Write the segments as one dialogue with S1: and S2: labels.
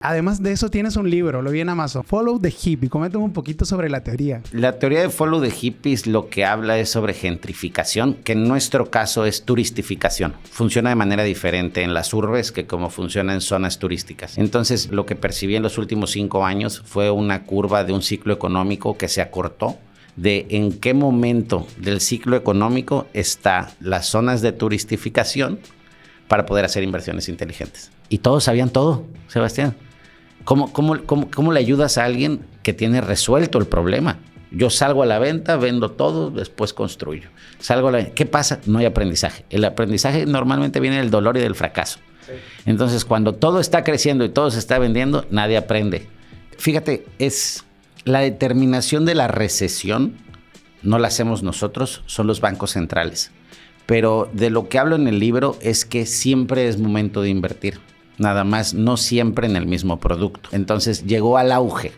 S1: Además de eso, tienes un libro, lo vi en Amazon, Follow the Hippie. Coméntame un poquito sobre la teoría.
S2: La teoría de Follow the Hippies lo que habla es sobre gentrificación, que en nuestro caso es turistificación. Funciona de manera diferente en las urbes que como funciona en zonas turísticas. Entonces, lo que percibí en los últimos 5 años fue una curva de un ciclo económico que se acortó, de en qué momento del ciclo económico están las zonas de turistificación para poder hacer inversiones inteligentes. Y todos sabían todo, Sebastián. ¿Cómo le ayudas a alguien que tiene resuelto el problema? Yo salgo a la venta, vendo todo, después construyo. ¿Qué pasa? No hay aprendizaje. El aprendizaje normalmente viene del dolor y del fracaso. Sí. Entonces, cuando todo está creciendo y todo se está vendiendo, nadie aprende. Fíjate, es la determinación de la recesión, no la hacemos nosotros, son los bancos centrales. Pero de lo que hablo en el libro es que siempre es momento de invertir. Nada más, no siempre en el mismo producto. Entonces llegó al auge.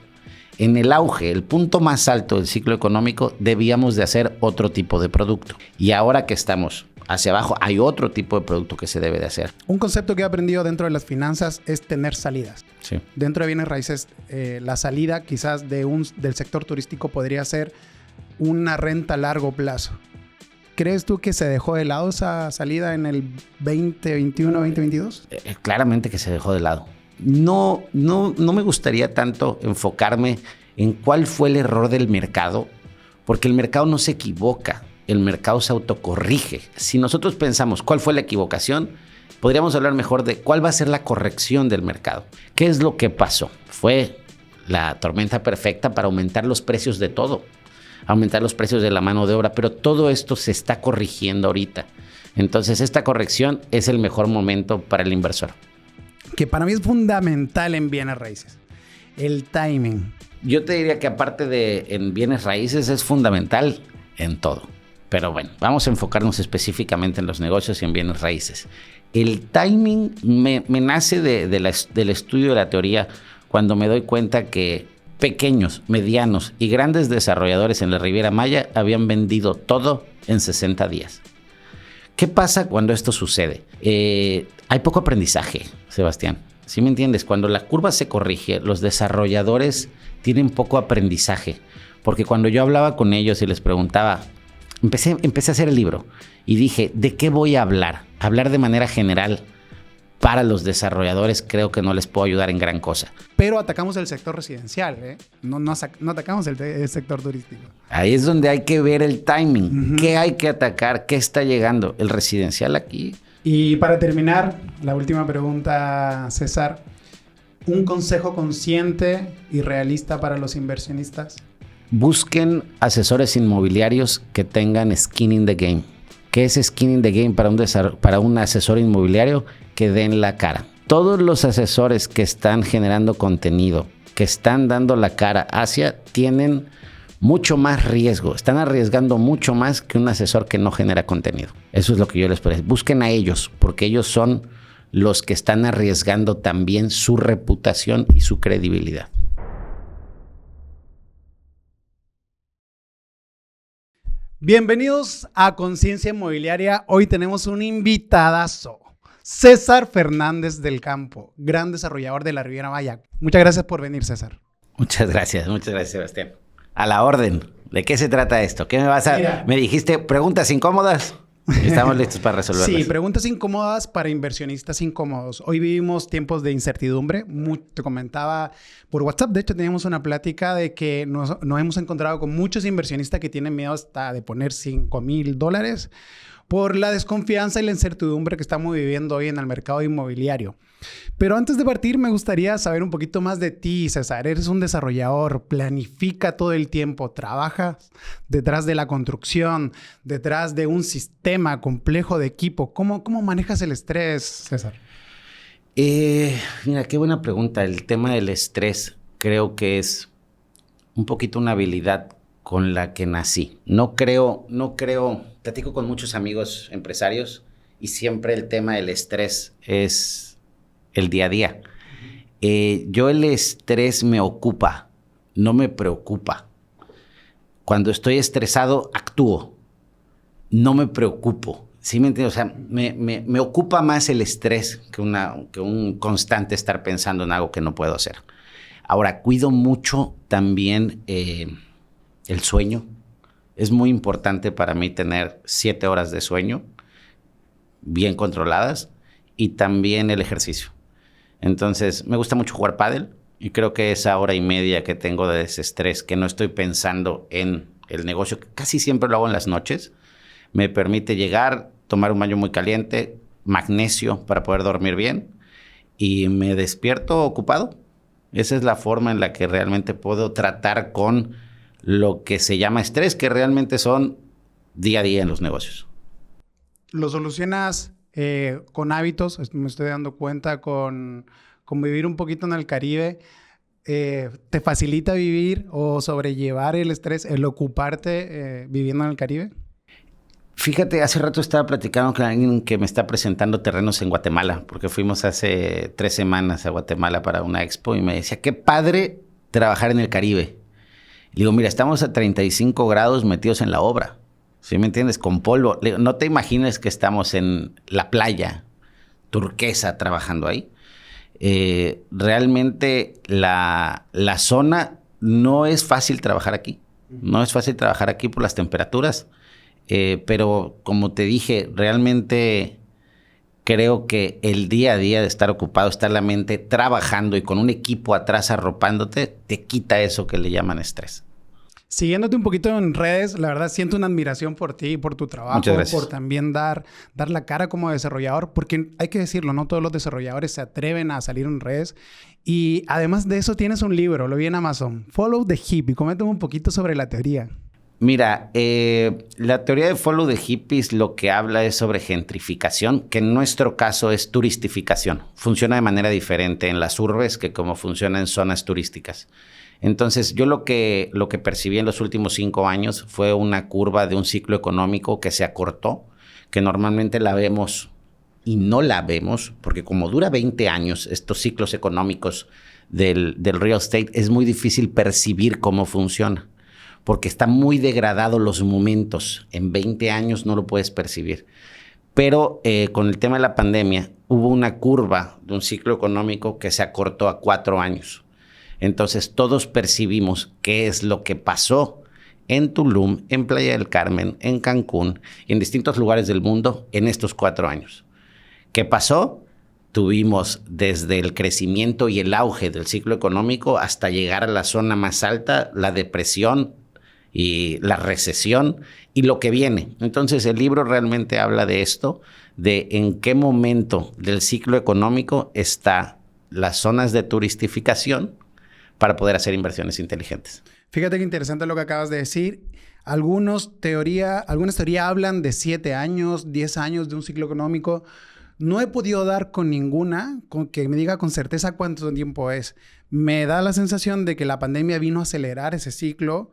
S2: En el auge, el punto más alto del ciclo económico, debíamos de hacer otro tipo de producto. Y ahora que estamos hacia abajo, hay otro tipo de producto que se debe de hacer.
S1: Un concepto que he aprendido dentro de las finanzas es tener salidas.
S2: Sí.
S1: Dentro de bienes raíces, la salida quizás del sector turístico podría ser una renta a largo plazo. ¿Crees tú que se dejó de lado esa salida en el 2021, 2022?
S2: Claramente que se dejó de lado. No me gustaría tanto enfocarme en cuál fue el error del mercado, porque el mercado no se equivoca, el mercado se autocorrige. Si nosotros pensamos cuál fue la equivocación, podríamos hablar mejor de cuál va a ser la corrección del mercado. ¿Qué es lo que pasó? Fue la tormenta perfecta para aumentar los precios de todo. Aumentar los precios de la mano de obra, pero todo esto se está corrigiendo ahorita. Entonces, esta corrección es el mejor momento para el inversor.
S1: Que para mí es fundamental en bienes raíces, el timing.
S2: Yo te diría que aparte de en bienes raíces es fundamental en todo. Pero bueno, vamos a enfocarnos específicamente en los negocios y en bienes raíces. El timing me nace del estudio de la teoría cuando me doy cuenta que pequeños, medianos y grandes desarrolladores en la Riviera Maya habían vendido todo en 60 días. ¿Qué pasa cuando esto sucede? Hay poco aprendizaje, Sebastián. ¿Sí me entiendes? Cuando la curva se corrige, los desarrolladores tienen poco aprendizaje. Porque cuando yo hablaba con ellos y les preguntaba, empecé a hacer el libro y dije, ¿de qué voy a hablar? Hablar de manera general. Para los desarrolladores creo que no les puedo ayudar en gran cosa.
S1: Pero atacamos el sector residencial, ¿eh? No atacamos el sector turístico.
S2: Ahí es donde hay que ver el timing. Uh-huh. ¿Qué hay que atacar? ¿Qué está llegando? El residencial aquí.
S1: Y para terminar, la última pregunta, César. ¿Un consejo consciente y realista para los inversionistas?
S2: Busquen asesores inmobiliarios que tengan skin in the game. ¿Qué es skin in the game para un asesor inmobiliario? Que den la cara. Todos los asesores que están generando contenido, que están dando la cara tienen mucho más riesgo. Están arriesgando mucho más que un asesor que no genera contenido. Eso es lo que yo les puedo decir. Busquen a ellos, porque ellos son los que están arriesgando también su reputación y su credibilidad.
S1: Bienvenidos a Conciencia Inmobiliaria. Hoy tenemos un invitadazo. César Fernández del Campo, gran desarrollador de la Riviera Maya. Muchas gracias por venir, César.
S2: Muchas gracias, Sebastián. A la orden. ¿De qué se trata esto? ¿Qué me vas a...? Mira, me dijiste preguntas incómodas. Estamos listos para resolverlas.
S1: Sí, preguntas incómodas para inversionistas incómodos. Hoy vivimos tiempos de incertidumbre. Te comentaba por WhatsApp, de hecho teníamos una plática de que nos hemos encontrado con muchos inversionistas que tienen miedo hasta de poner $5,000 por la desconfianza y la incertidumbre que estamos viviendo hoy en el mercado inmobiliario. Pero antes de partir, me gustaría saber un poquito más de ti, César. Eres un desarrollador, planifica todo el tiempo, trabajas detrás de la construcción, detrás de un sistema complejo de equipo. ¿Cómo manejas el estrés, César?
S2: Mira, qué buena pregunta. El tema del estrés creo que es un poquito una habilidad con la que nací. No creo, platico con muchos amigos empresarios y siempre el tema del estrés es el día a día. Yo el estrés me ocupa, no me preocupa. Cuando estoy estresado, actúo. No me preocupo. Sí, me entiendo. O sea, me ocupa más el estrés que un constante estar pensando en algo que no puedo hacer. Ahora, cuido mucho también el sueño. Es muy importante para mí tener 7 horas de sueño bien controladas y también el ejercicio. Entonces, me gusta mucho jugar pádel y creo que esa hora y media que tengo de desestrés, que no estoy pensando en el negocio, que casi siempre lo hago en las noches, me permite llegar, tomar un baño muy caliente, magnesio para poder dormir bien y me despierto ocupado. Esa es la forma en la que realmente puedo tratar con lo que se llama estrés, que realmente son día a día en los negocios.
S1: ¿Lo solucionas con hábitos? Me estoy dando cuenta con vivir un poquito en el Caribe. ¿Te facilita vivir o sobrellevar el estrés, el ocuparte viviendo en el Caribe?
S2: Fíjate, hace rato estaba platicando con alguien que me está presentando terrenos en Guatemala, porque fuimos hace 3 semanas a Guatemala para una expo y me decía, qué padre trabajar en el Caribe. Le digo, mira, estamos a 35 grados metidos en la obra, ¿sí me entiendes? Con polvo. Le digo, no te imagines que estamos en la playa turquesa trabajando ahí. Realmente la zona no es fácil trabajar aquí. No es fácil trabajar aquí por las temperaturas. Pero como te dije, realmente creo que el día a día de estar ocupado, estar la mente trabajando y con un equipo atrás arropándote, te quita eso que le llaman estrés.
S1: Siguiéndote un poquito en redes, la verdad siento una admiración por ti, por tu trabajo,
S2: Muchas gracias.
S1: por también dar la cara como desarrollador, porque hay que decirlo, no todos los desarrolladores se atreven a salir en redes. Y además de eso tienes un libro, lo vi en Amazon, Follow the Hippie. Coméntame un poquito sobre la teoría.
S2: Mira, la teoría de Follow the Hippies lo que habla es sobre gentrificación, que en nuestro caso es turistificación. Funciona de manera diferente en las urbes que como funciona en zonas turísticas. Entonces, yo lo que percibí en los últimos 5 años fue una curva de un ciclo económico que se acortó, que normalmente la vemos y no la vemos, porque como dura 20 años estos ciclos económicos del real estate, es muy difícil percibir cómo funciona, porque están muy degradados los momentos. En 20 años no lo puedes percibir. Pero con el tema de la pandemia, hubo una curva de un ciclo económico que se acortó a 4 años. Entonces, todos percibimos qué es lo que pasó en Tulum, en Playa del Carmen, en Cancún y en distintos lugares del mundo en estos 4 años. ¿Qué pasó? Tuvimos desde el crecimiento y el auge del ciclo económico hasta llegar a la zona más alta, la depresión y la recesión y lo que viene. Entonces, el libro realmente habla de esto, de en qué momento del ciclo económico están las zonas de turistificación para poder hacer inversiones inteligentes.
S1: Fíjate qué interesante lo que acabas de decir. Algunas teorías hablan de 7 años, 10 años de un ciclo económico. No he podido dar con ninguna que me diga con certeza cuánto tiempo es. Me da la sensación de que la pandemia vino a acelerar ese ciclo.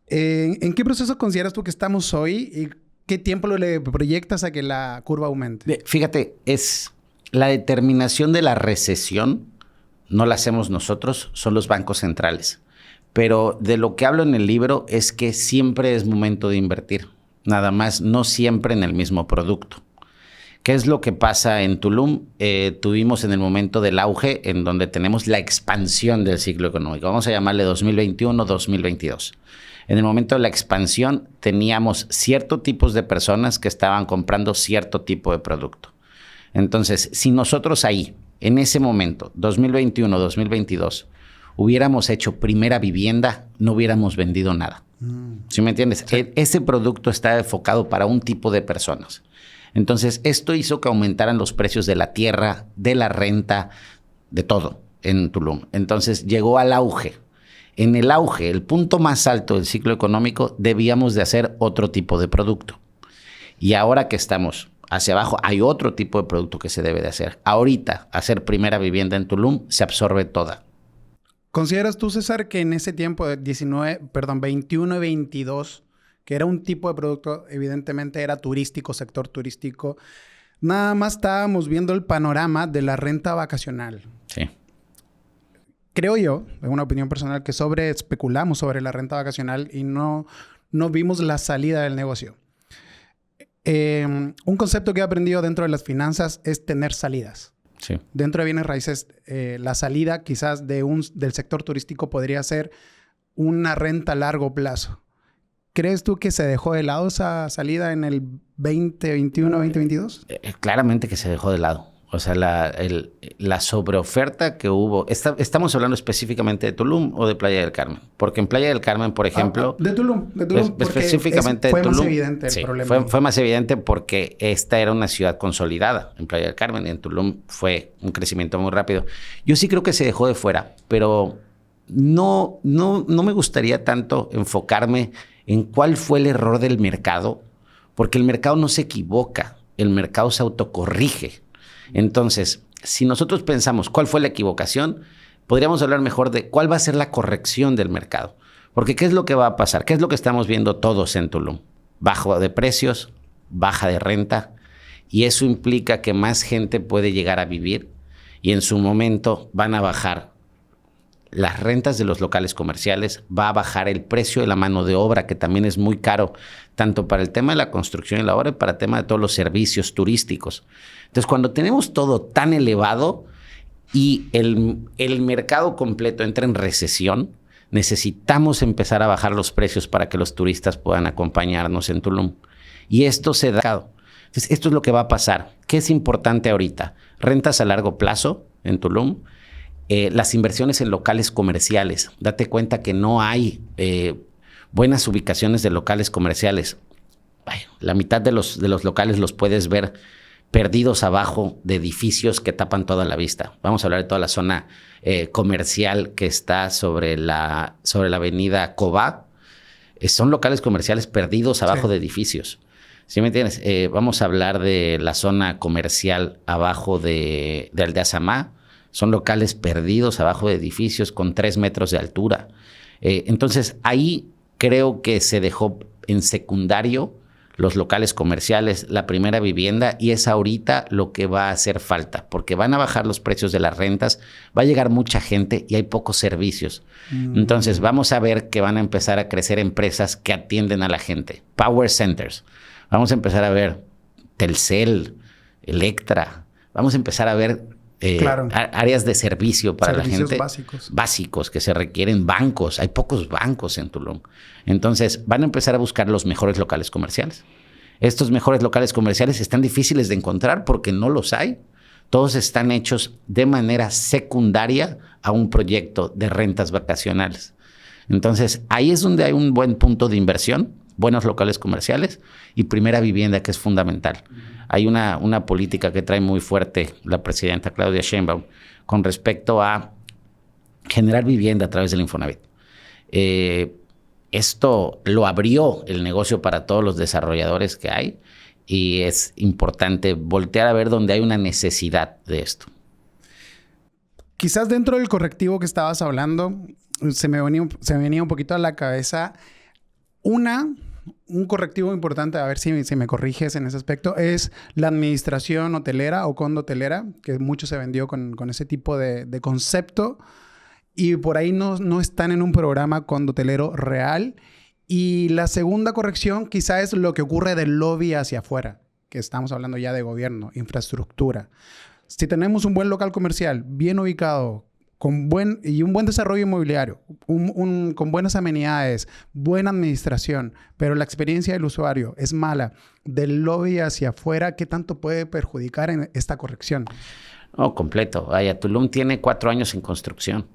S1: ¿En qué proceso consideras tú que estamos hoy y qué tiempo le proyectas a que la curva aumente?
S2: Fíjate, es la determinación de la recesión. No la hacemos nosotros, son los bancos centrales. Pero de lo que hablo en el libro es que siempre es momento de invertir. Nada más, no siempre en el mismo producto. ¿Qué es lo que pasa en Tulum? Tuvimos en el momento del auge, en donde tenemos la expansión del ciclo económico. Vamos a llamarle 2021-2022. En el momento de la expansión, teníamos ciertos tipos de personas que estaban comprando cierto tipo de producto. Entonces, si nosotros ahí, en ese momento, 2021-2022, hubiéramos hecho primera vivienda, no hubiéramos vendido nada. ¿Sí me entiendes? Sí. Ese producto está enfocado para un tipo de personas. Entonces, esto hizo que aumentaran los precios de la tierra, de la renta, de todo en Tulum. Entonces, llegó al auge. En el auge, el punto más alto del ciclo económico, debíamos de hacer otro tipo de producto. Y ahora que estamos hacia abajo, hay otro tipo de producto que se debe de hacer. Ahorita, hacer primera vivienda en Tulum se absorbe toda.
S1: ¿Consideras tú, César, que en ese tiempo de 21 y 22, que era un tipo de producto, evidentemente era turístico, sector turístico, nada más estábamos viendo el panorama de la renta vacacional?
S2: Sí.
S1: Creo yo, en una opinión personal, que especulamos sobre la renta vacacional y no vimos la salida del negocio. Un concepto que he aprendido dentro de las finanzas es tener salidas.
S2: Sí.
S1: Dentro de bienes raíces, la salida quizás del sector turístico podría ser una renta a largo plazo. ¿Crees tú que se dejó de lado esa salida en el 2021, 2022?
S2: Claramente que se dejó de lado. O sea, la sobreoferta que hubo... ¿Estamos hablando específicamente de Tulum o de Playa del Carmen? Porque en Playa del Carmen, por ejemplo...
S1: De Tulum.
S2: Específicamente
S1: fue
S2: de Tulum.
S1: Más evidente el problema.
S2: Fue más evidente porque esta era una ciudad consolidada en Playa del Carmen y en Tulum fue un crecimiento muy rápido. Yo sí creo que se dejó de fuera, pero no me gustaría tanto enfocarme en cuál fue el error del mercado, porque el mercado no se equivoca, el mercado se autocorrige. Entonces, si nosotros pensamos cuál fue la equivocación, podríamos hablar mejor de cuál va a ser la corrección del mercado. Porque ¿qué es lo que va a pasar? ¿Qué es lo que estamos viendo todos en Tulum? Bajo de precios, baja de renta, y eso implica que más gente puede llegar a vivir y en su momento van a bajar las rentas de los locales comerciales, va a bajar el precio de la mano de obra, que también es muy caro, tanto para el tema de la construcción y la obra y para el tema de todos los servicios turísticos. Entonces, cuando tenemos todo tan elevado y el mercado completo entra en recesión, necesitamos empezar a bajar los precios para que los turistas puedan acompañarnos en Tulum. Y esto se da. Entonces, esto es lo que va a pasar. ¿Qué es importante ahorita? Rentas a largo plazo en Tulum. Las inversiones en locales comerciales. Date cuenta que no hay buenas ubicaciones de locales comerciales. La mitad de los locales los puedes ver perdidos abajo de edificios que tapan toda la vista. Vamos a hablar de toda la zona comercial que está sobre la avenida Cobá. Son locales comerciales perdidos abajo de edificios. ¿Sí me entiendes? Vamos a hablar de la zona comercial abajo de Aldea Samá. Son locales perdidos abajo de edificios con 3 metros de altura. Entonces, ahí creo que se dejó en secundario los locales comerciales, la primera vivienda, y es ahorita lo que va a hacer falta, porque van a bajar los precios de las rentas, va a llegar mucha gente y hay pocos servicios. Entonces, vamos a ver que van a empezar a crecer empresas que atienden a la gente. Power centers. Vamos a empezar a ver Telcel, Electra. Vamos a empezar a ver áreas de servicio para servicios la gente. Básicos que se requieren. Bancos. Hay pocos bancos en Tulum. Entonces, van a empezar a buscar los mejores locales comerciales. Estos mejores locales comerciales están difíciles de encontrar porque no los hay. Todos están hechos de manera secundaria a un proyecto de rentas vacacionales. Entonces, ahí es donde hay un buen punto de inversión, buenos locales comerciales y primera vivienda, que es fundamental. Hay una política que trae muy fuerte la presidenta Claudia Sheinbaum con respecto a generar vivienda a través del Infonavit. Esto lo abrió el negocio para todos los desarrolladores que hay y es importante voltear a ver dónde hay una necesidad de esto.
S1: Quizás dentro del correctivo que estabas hablando, se me venía un poquito a la cabeza un correctivo importante, a ver si me corriges en ese aspecto, es la administración hotelera o condotelera, que mucho se vendió con ese tipo de concepto, y por ahí no están en un programa condotelero real. Y la segunda corrección quizá es lo que ocurre del lobby hacia afuera, que estamos hablando ya de gobierno, infraestructura. Si tenemos un buen local comercial bien ubicado, un buen desarrollo inmobiliario, con buenas amenidades, buena administración, pero la experiencia del usuario es mala, del lobby hacia afuera, ¿qué tanto puede perjudicar en esta corrección?
S2: No, completo. Vaya, Tulum tiene 4 años en construcción.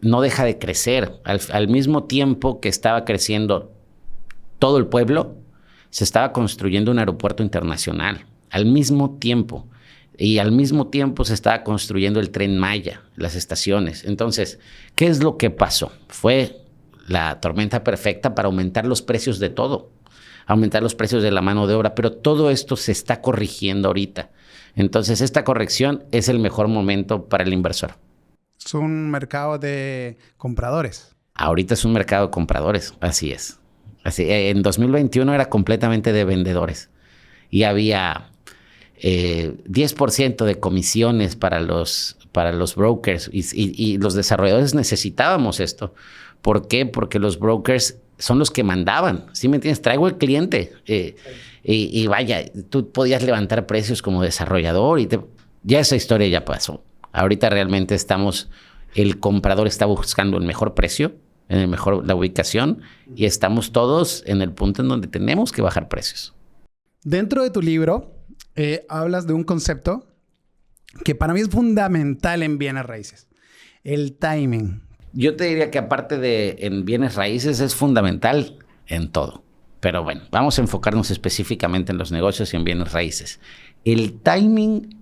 S2: No deja de crecer. Al mismo tiempo que estaba creciendo todo el pueblo, se estaba construyendo un aeropuerto internacional. Al mismo tiempo. Y al mismo tiempo se estaba construyendo el Tren Maya, las estaciones. Entonces, ¿qué es lo que pasó? Fue la tormenta perfecta para aumentar los precios de todo, aumentar los precios de la mano de obra, pero todo esto se está corrigiendo ahorita. Entonces, esta corrección es el mejor momento para el inversor.
S1: Es un mercado de compradores.
S2: Ahorita es un mercado de compradores, así es. En 2021 era completamente de vendedores y había 10% de comisiones para los brokers y los desarrolladores necesitábamos esto. ¿Por qué? Porque los brokers son los que mandaban, ¿sí me entiendes? Traigo el cliente y vaya, tú podías levantar precios como desarrollador ya esa historia ya pasó. Ahorita realmente el comprador está buscando el mejor precio, la ubicación, y estamos todos en el punto en donde tenemos que bajar precios.
S1: Dentro de tu libro hablas de un concepto que para mí es fundamental en bienes raíces, el timing.
S2: Yo te diría que aparte de en bienes raíces es fundamental en todo. Pero bueno, vamos a enfocarnos específicamente en los negocios y en bienes raíces. El timing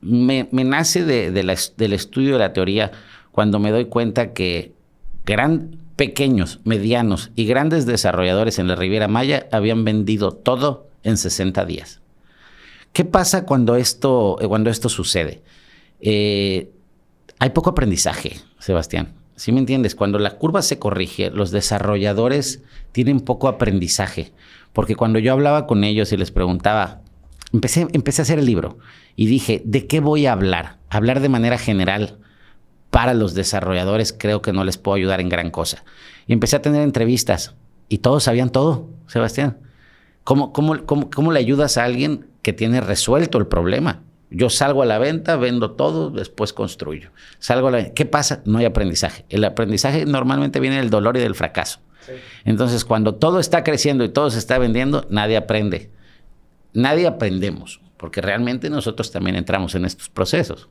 S2: me nace del estudio de la teoría cuando me doy cuenta que pequeños, medianos y grandes desarrolladores en la Riviera Maya habían vendido todo en 60 días. ¿Qué pasa cuando esto sucede? Hay poco aprendizaje, Sebastián. ¿Sí me entiendes? Cuando la curva se corrige, los desarrolladores tienen poco aprendizaje. Porque cuando yo hablaba con ellos y les preguntaba, empecé a hacer el libro y dije, ¿de qué voy a hablar? Hablar de manera general para los desarrolladores creo que no les puedo ayudar en gran cosa. Y empecé a tener entrevistas y todos sabían todo, Sebastián. ¿Cómo le ayudas a alguien que tiene resuelto el problema? Yo salgo a la venta, vendo todo, después construyo. ¿Qué pasa? No hay aprendizaje. El aprendizaje normalmente viene del dolor y del fracaso. Sí. Entonces, cuando todo está creciendo y todo se está vendiendo, nadie aprende. Nadie aprendemos, porque realmente nosotros también entramos en estos procesos.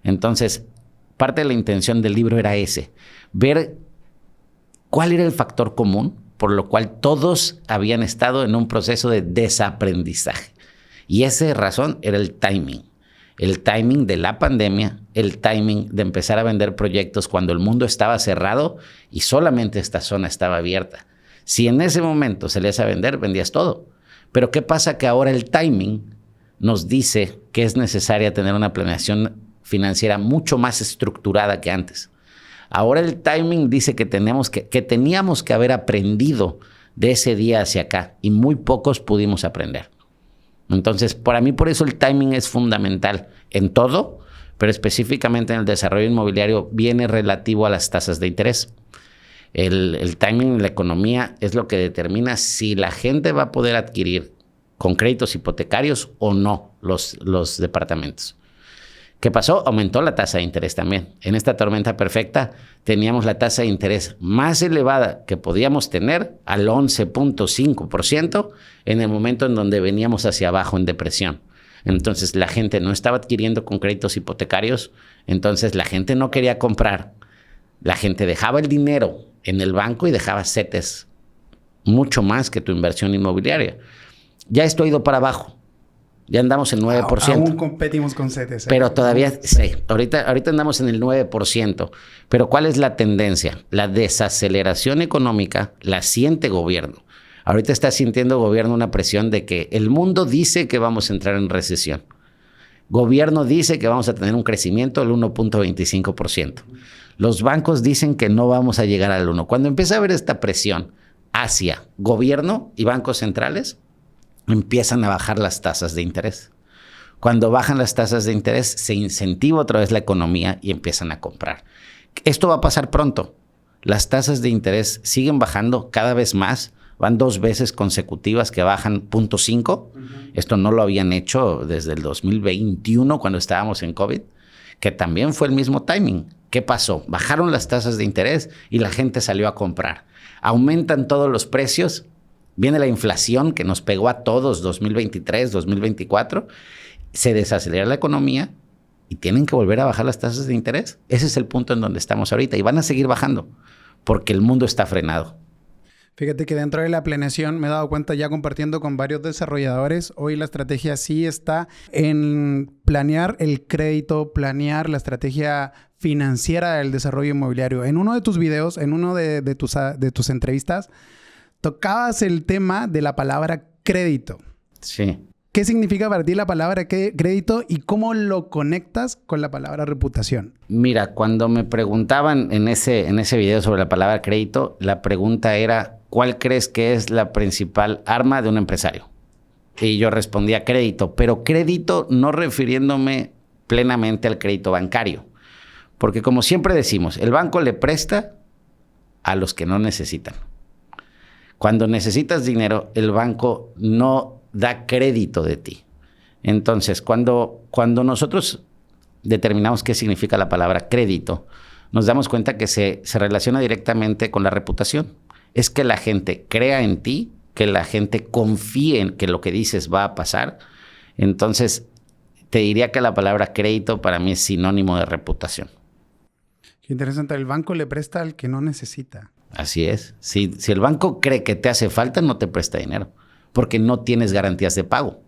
S2: Entonces, parte de la intención del libro era ver cuál era el factor común por lo cual todos habían estado en un proceso de desaprendizaje. Y esa razón era el timing. El timing de la pandemia, el timing de empezar a vender proyectos cuando el mundo estaba cerrado y solamente esta zona estaba abierta. Si en ese momento salías a vender, vendías todo. Pero ¿qué pasa? Que ahora el timing nos dice que es necesaria tener una planeación financiera mucho más estructurada que antes. Ahora el timing dice que teníamos que haber aprendido de ese día hacia acá y muy pocos pudimos aprender. Entonces, para mí por eso el timing es fundamental en todo, pero específicamente en el desarrollo inmobiliario viene relativo a las tasas de interés. El timing en la economía es lo que determina si la gente va a poder adquirir con créditos hipotecarios o no los departamentos. ¿Qué pasó? Aumentó la tasa de interés también. En esta tormenta perfecta teníamos la tasa de interés más elevada que podíamos tener al 11.5% en el momento en donde veníamos hacia abajo en depresión. Entonces la gente no estaba adquiriendo con créditos hipotecarios, entonces la gente no quería comprar. La gente dejaba el dinero en el banco y dejaba CETES, mucho más que tu inversión inmobiliaria. Ya esto ha ido para abajo. Ya andamos en 9%.
S1: Aún competimos con CETES.
S2: Pero todavía, sí, ahorita andamos en el 9%. Pero ¿cuál es la tendencia? La desaceleración económica la siente gobierno. Ahorita está sintiendo gobierno una presión de que el mundo dice que vamos a entrar en recesión. Gobierno dice que vamos a tener un crecimiento del 1.25%. Los bancos dicen que no vamos a llegar al 1%. Cuando empieza a haber esta presión hacia gobierno y bancos centrales, empiezan a bajar las tasas de interés. Cuando bajan las tasas de interés, se incentiva otra vez la economía y empiezan a comprar. Esto va a pasar pronto. Las tasas de interés siguen bajando cada vez más. Van 2 veces consecutivas que bajan 0.5. Esto no lo habían hecho desde el 2021 cuando estábamos en COVID, que también fue el mismo timing. ¿Qué pasó? Bajaron las tasas de interés y la gente salió a comprar. Aumentan todos los precios. Viene la inflación que nos pegó a todos 2023, 2024. Se desacelera la economía y tienen que volver a bajar las tasas de interés. Ese es el punto en donde estamos ahorita y van a seguir bajando porque el mundo está frenado.
S1: Fíjate que dentro de la planeación me he dado cuenta ya compartiendo con varios desarrolladores, hoy la estrategia sí está en planear el crédito, planear la estrategia financiera del desarrollo inmobiliario. En uno de tus videos, en uno de tus entrevistas, tocabas el tema de la palabra crédito.
S2: Sí.
S1: ¿Qué significa para ti la palabra crédito y cómo lo conectas con la palabra reputación?
S2: Mira, cuando me preguntaban en ese video sobre la palabra crédito, la pregunta era, ¿cuál crees que es la principal arma de un empresario? Y yo respondía crédito, pero crédito no refiriéndome plenamente al crédito bancario. Porque como siempre decimos, el banco le presta a los que no necesitan. Cuando necesitas dinero, el banco no da crédito de ti. Entonces, cuando nosotros determinamos qué significa la palabra crédito, nos damos cuenta que se relaciona directamente con la reputación. Es que la gente crea en ti, que la gente confíe en que lo que dices va a pasar. Entonces, te diría que la palabra crédito para mí es sinónimo de reputación.
S1: Qué interesante. El banco le presta al que no necesita.
S2: Así es. Si el banco cree que te hace falta, no te presta dinero, porque no tienes garantías de pago.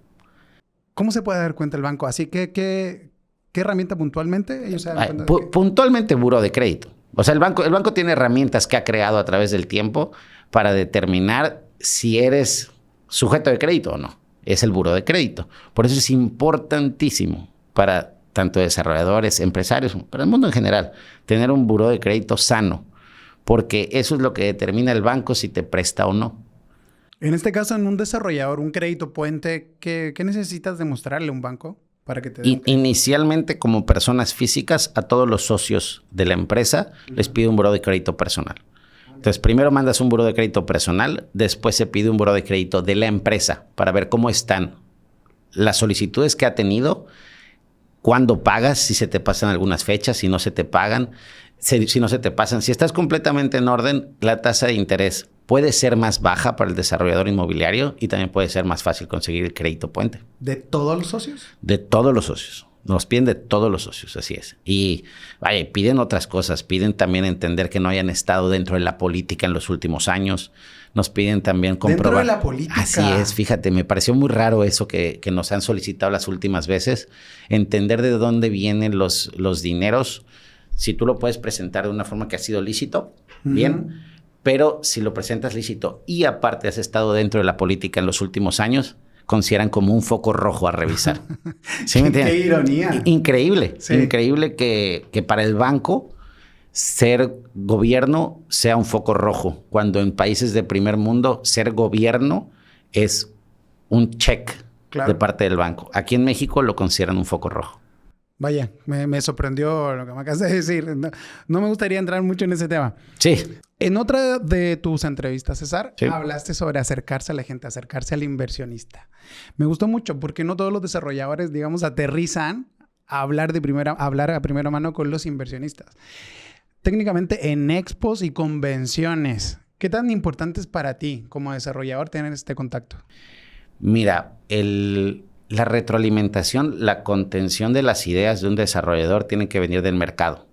S1: ¿Cómo se puede dar cuenta el banco? Así que, ¿qué herramienta puntualmente? Ellos se dan cuenta de que...
S2: Puntualmente, buró de crédito. O sea, el banco tiene herramientas que ha creado a través del tiempo para determinar si eres sujeto de crédito o no. Es el buró de crédito. Por eso es importantísimo para tanto desarrolladores, empresarios, para el mundo en general, tener un buró de crédito sano, porque eso es lo que determina el banco si te presta o no.
S1: En este caso, en un desarrollador, un crédito puente, ¿qué necesitas demostrarle a un banco para que te dé?
S2: Inicialmente, como personas físicas, a todos los socios de la empresa les pide un buró de crédito personal. Entonces, primero mandas un buró de crédito personal, después se pide un buró de crédito de la empresa para ver cómo están las solicitudes que ha tenido, cuándo pagas, si se te pasan algunas fechas, si no se te pagan, si no se te pasan. Si estás completamente en orden, la tasa de interés puede ser más baja para el desarrollador inmobiliario y también puede ser más fácil conseguir el crédito puente.
S1: ¿De todos los socios?
S2: De todos los socios. Nos piden de todos los socios, así es. Y vaya, piden otras cosas. Piden también entender que no hayan estado dentro de la política en los últimos años. Nos piden también comprobar.
S1: ¿Dentro de la política?
S2: Así es, fíjate, me pareció muy raro eso que nos han solicitado las últimas veces. Entender de dónde vienen los dineros. Si tú lo puedes presentar de una forma que ha sido lícito, bien. Pero si lo presentas lícito y aparte has estado dentro de la política en los últimos años, consideran como un foco rojo a revisar. ¿Sí me entiendes?
S1: ¡Qué ironía!
S2: Increíble.
S1: Sí.
S2: Increíble que para el banco ser gobierno sea un foco rojo, cuando en países de primer mundo ser gobierno es un check de parte del banco. Aquí en México lo consideran un foco rojo.
S1: Vaya, me sorprendió lo que me acabas de decir. No me gustaría entrar mucho en ese tema.
S2: Sí.
S1: En otra de tus entrevistas, César,
S2: sí,
S1: hablaste sobre acercarse a la gente, acercarse al inversionista. Me gustó mucho porque no todos los desarrolladores, digamos, aterrizan a hablar a primera mano con los inversionistas. Técnicamente en expos y convenciones, ¿qué tan importante es para ti como desarrollador tener este contacto?
S2: Mira, la retroalimentación, la contención de las ideas de un desarrollador tiene que venir del mercado.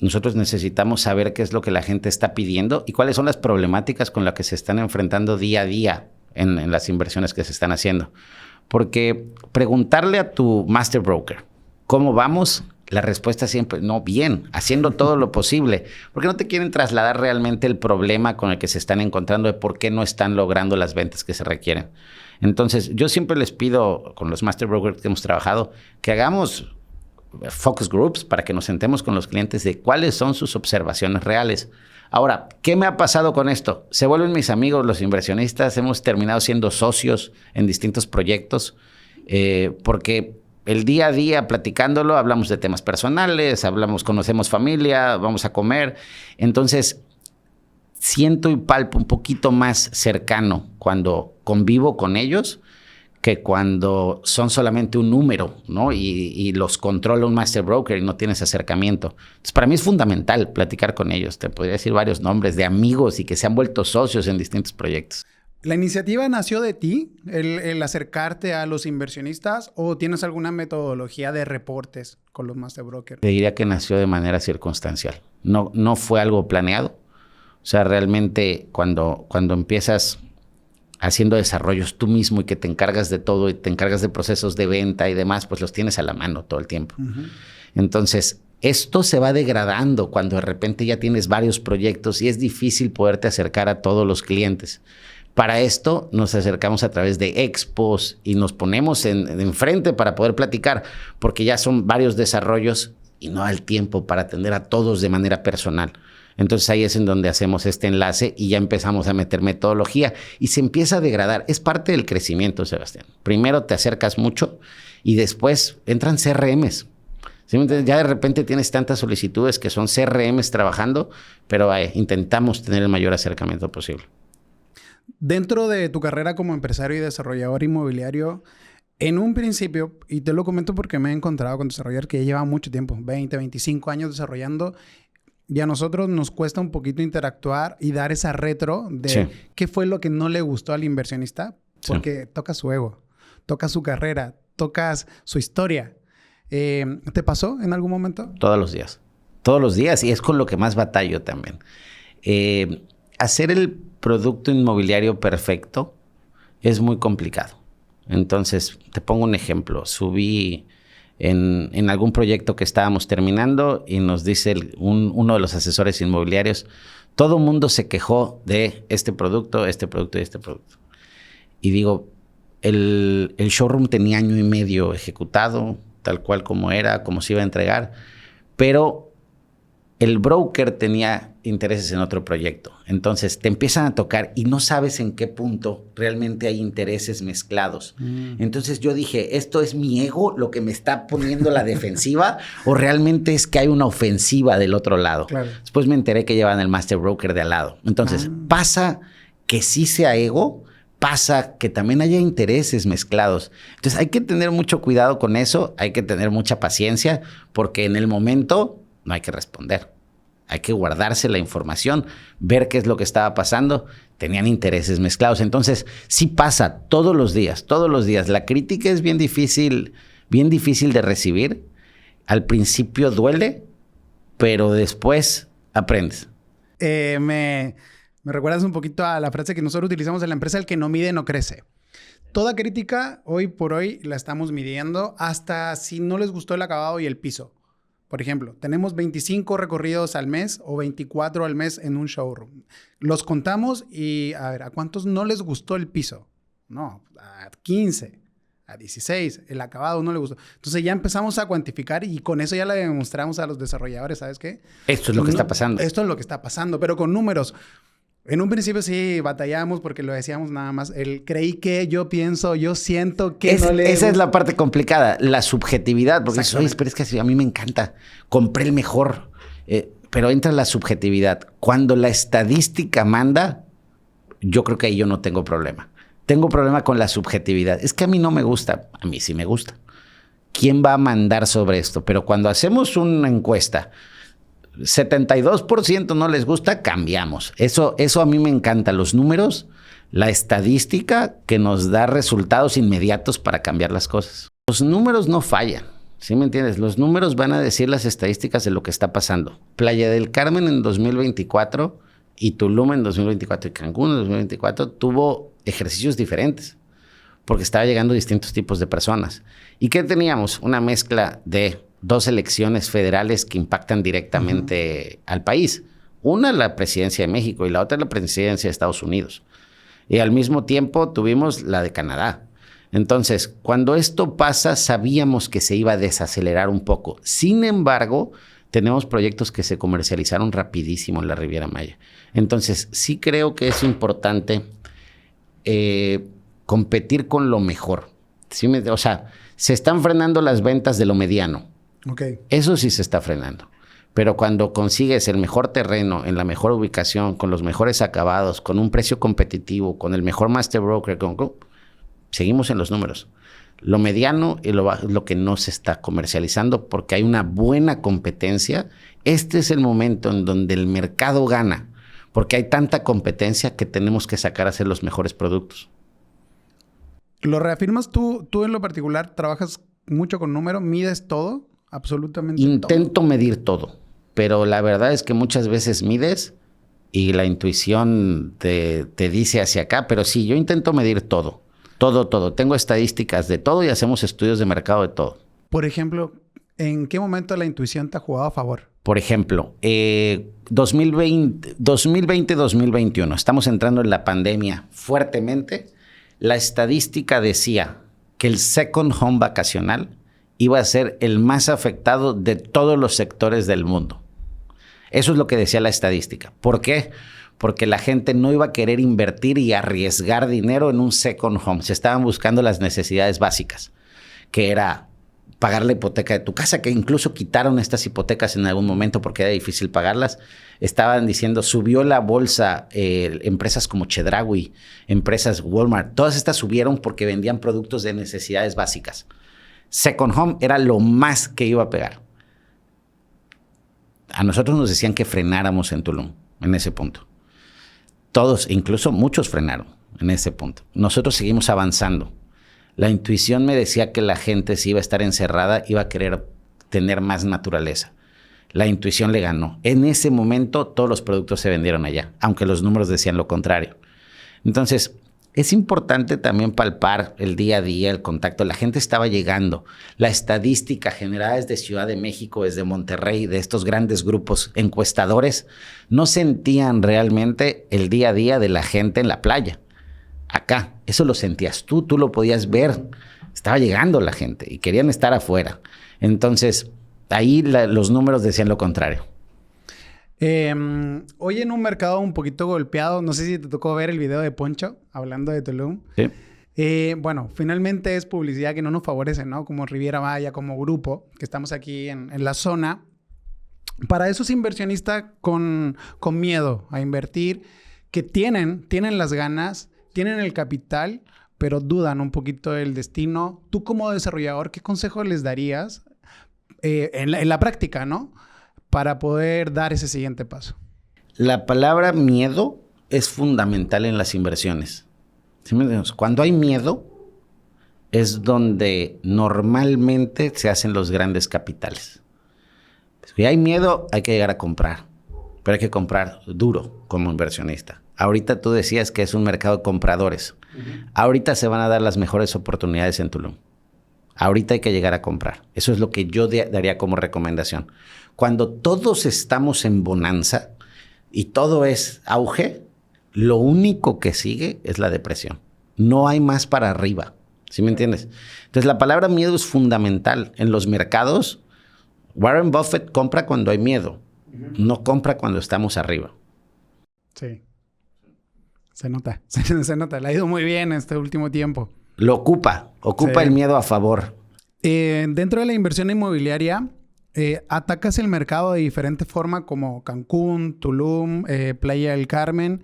S2: Nosotros necesitamos saber qué es lo que la gente está pidiendo y cuáles son las problemáticas con las que se están enfrentando día a día en las inversiones que se están haciendo. Porque preguntarle a tu master broker, ¿cómo vamos? La respuesta siempre, no, bien, haciendo todo lo posible. Porque no te quieren trasladar realmente el problema con el que se están encontrando de por qué no están logrando las ventas que se requieren. Entonces, yo siempre les pido, con los master brokers que hemos trabajado, que hagamos focus groups para que nos sentemos con los clientes de cuáles son sus observaciones reales. Ahora, ¿qué me ha pasado con esto? Se vuelven mis amigos los inversionistas, hemos terminado siendo socios en distintos proyectos, porque el día a día platicándolo hablamos de temas personales, conocemos familia, vamos a comer. Entonces, siento y palpo un poquito más cercano cuando convivo con ellos que cuando son solamente un número, ¿no? Y los controla un master broker y no tienes acercamiento. Entonces, para mí es fundamental platicar con ellos. Te podría decir varios nombres de amigos y que se han vuelto socios en distintos proyectos.
S1: ¿La iniciativa nació de ti, el acercarte a los inversionistas, o tienes alguna metodología de reportes con los master brokers?
S2: Te diría que nació de manera circunstancial. No fue algo planeado. O sea, realmente cuando empiezas haciendo desarrollos tú mismo y que te encargas de todo y te encargas de procesos de venta y demás, pues los tienes a la mano todo el tiempo. Entonces, esto se va degradando cuando de repente ya tienes varios proyectos y es difícil poderte acercar a todos los clientes. Para esto nos acercamos a través de expos y nos ponemos enfrente para poder platicar, porque ya son varios desarrollos y no da el tiempo para atender a todos de manera personal. Entonces ahí es en donde hacemos este enlace y ya empezamos a meter metodología y se empieza a degradar. Es parte del crecimiento, Sebastián. Primero te acercas mucho y después entran CRMs. ¿Sí me entiendes? Ya de repente tienes tantas solicitudes que son CRMs trabajando, pero intentamos tener el mayor acercamiento posible.
S1: Dentro de tu carrera como empresario y desarrollador inmobiliario, en un principio, y te lo comento porque me he encontrado con desarrolladores que ya llevan mucho tiempo, 20, 25 años desarrollando, y a nosotros nos cuesta un poquito interactuar y dar esa retro de qué fue lo que no le gustó al inversionista, porque toca su ego, toca su carrera, tocas su historia. ¿Te pasó en algún momento?
S2: Todos los días. Todos los días. Y es con lo que más batallo también. Hacer el producto inmobiliario perfecto es muy complicado. Entonces, te pongo un ejemplo. Subí en algún proyecto que estábamos terminando y nos dice uno de los asesores inmobiliarios, todo mundo se quejó de este producto y este producto. Y digo, el showroom tenía 1 año y medio ejecutado, tal cual como era, como se iba a entregar, pero el broker tenía intereses en otro proyecto. Entonces te empiezan a tocar y no sabes en qué punto realmente hay intereses mezclados. Entonces yo dije, ¿esto es mi ego lo que me está poniendo la defensiva o realmente es que hay una ofensiva del otro lado?
S1: Claro.
S2: Después me enteré que llevan el master broker de al lado. Entonces pasa que sí sea ego, pasa que también haya intereses mezclados. Entonces hay que tener mucho cuidado con eso, hay que tener mucha paciencia, porque en el momento no hay que responder. Hay que guardarse la información, ver qué es lo que estaba pasando. Tenían intereses mezclados. Entonces sí pasa todos los días. La crítica es bien difícil de recibir. Al principio duele, pero después aprendes.
S1: Me recuerdas un poquito a la frase que nosotros utilizamos en la empresa: el que no mide no crece. Toda crítica, hoy por hoy, la estamos midiendo hasta si no les gustó el acabado y el piso. Por ejemplo, tenemos 25 recorridos al mes o 24 al mes en un showroom. Los contamos y, a ver, ¿a cuántos no les gustó el piso? No, a 15, a 16. El acabado no le gustó. Entonces ya empezamos a cuantificar y con eso ya le demostramos a los desarrolladores, ¿sabes qué?
S2: Esto es lo que está pasando.
S1: Esto es lo que está pasando, pero con números. En un principio sí batallamos porque lo decíamos nada más. Creí que, yo pienso, yo siento que
S2: Esa es la parte complicada, la subjetividad. Porque dices, oye, pero es que a mí me encanta. Compré el mejor. Pero entra la subjetividad. Cuando la estadística manda, yo creo que ahí yo no tengo problema. Tengo problema con la subjetividad. Es que a mí no me gusta. A mí sí me gusta. ¿Quién va a mandar sobre esto? Pero cuando hacemos una encuesta, 72% no les gusta, cambiamos. Eso a mí me encanta. Los números, la estadística que nos da resultados inmediatos para cambiar las cosas. Los números no fallan, ¿sí me entiendes? Los números van a decir las estadísticas de lo que está pasando. Playa del Carmen en 2024 y Tulum en 2024 y Cancún en 2024 tuvo ejercicios diferentes porque estaba llegando distintos tipos de personas. ¿Y qué teníamos? Una mezcla de 2 elecciones federales que impactan directamente al país. Una, la presidencia de México, y la otra, la presidencia de Estados Unidos. Y al mismo tiempo tuvimos la de Canadá. Entonces, cuando esto pasa, sabíamos que se iba a desacelerar un poco. Sin embargo, tenemos proyectos que se comercializaron rapidísimo en la Riviera Maya. Entonces, sí creo que es importante competir con lo mejor. ¿Sí? O sea, se están frenando las ventas de lo mediano.
S1: Okay.
S2: Eso sí se está frenando. Pero cuando consigues el mejor terreno, en la mejor ubicación, con los mejores acabados, con un precio competitivo, con el mejor master broker, seguimos en los números. Lo mediano y lo que no se está comercializando porque hay una buena competencia. Este es el momento en donde el mercado gana porque hay tanta competencia que tenemos que sacar a hacer los mejores productos.
S1: ¿Lo reafirmas tú en lo particular? ¿Trabajas mucho con números? ¿Mides todo? Absolutamente todo.
S2: Intento medir todo, pero la verdad es que muchas veces mides y la intuición te dice hacia acá, pero sí, yo intento medir todo. Todo. Tengo estadísticas de todo y hacemos estudios de mercado de todo.
S1: Por ejemplo, ¿en qué momento la intuición te ha jugado a favor?
S2: Por ejemplo, 2020-2021, estamos entrando en la pandemia fuertemente. La estadística decía que el second home vacacional iba a ser el más afectado de todos los sectores del mundo. Eso es lo que decía la estadística. ¿Por qué? Porque la gente no iba a querer invertir y arriesgar dinero en un second home. Se estaban buscando las necesidades básicas, que era pagar la hipoteca de tu casa, que incluso quitaron estas hipotecas en algún momento porque era difícil pagarlas. Estaban diciendo, subió la bolsa, empresas como Chedraui, empresas Walmart, todas estas subieron porque vendían productos de necesidades básicas. Second Home era lo más que iba a pegar. A nosotros nos decían que frenáramos en Tulum, en ese punto. Todos, incluso muchos frenaron en ese punto. Nosotros seguimos avanzando. La intuición me decía que la gente, si iba a estar encerrada, iba a querer tener más naturaleza. La intuición le ganó. En ese momento, todos los productos se vendieron allá, aunque los números decían lo contrario. Entonces, es importante también palpar el día a día, el contacto. La gente estaba llegando. La estadística generada desde Ciudad de México, desde Monterrey, de estos grandes grupos encuestadores, no sentían realmente el día a día de la gente en la playa. Acá, eso lo sentías tú lo podías ver. Estaba llegando la gente y querían estar afuera. Entonces, ahí los números decían lo contrario.
S1: Hoy en un mercado un poquito golpeado, no sé si te tocó ver el video de Poncho hablando de Tulum.
S2: Sí.
S1: Bueno, finalmente es publicidad que no nos favorece, ¿no? Como Riviera Maya, como grupo, que estamos aquí en la zona. Para esos inversionistas con miedo a invertir, que tienen las ganas, tienen el capital, pero dudan un poquito del destino. Tú como desarrollador, ¿qué consejo les darías en la práctica, ¿no? Para poder dar ese siguiente paso.
S2: La palabra miedo es fundamental en las inversiones. ¿Sí me entiendes? Cuando hay miedo es donde normalmente se hacen los grandes capitales. Si hay miedo, hay que llegar a comprar, pero hay que comprar duro como inversionista. Ahorita tú decías que es un mercado de compradores. Ahorita se van a dar las mejores oportunidades en Tulum. Ahorita hay que llegar a comprar. Eso es lo que yo daría como recomendación. Cuando todos estamos en bonanza y todo es auge, lo único que sigue es la depresión. No hay más para arriba. ¿Sí me entiendes? Entonces, la palabra miedo es fundamental. En los mercados, Warren Buffett compra cuando hay miedo. No compra cuando estamos arriba.
S1: Sí. Se nota. Se nota. Le ha ido muy bien este último tiempo.
S2: Lo ocupa sí. El miedo a favor.
S1: Dentro de la inversión inmobiliaria, atacas el mercado de diferente forma como Cancún, Tulum, Playa del Carmen.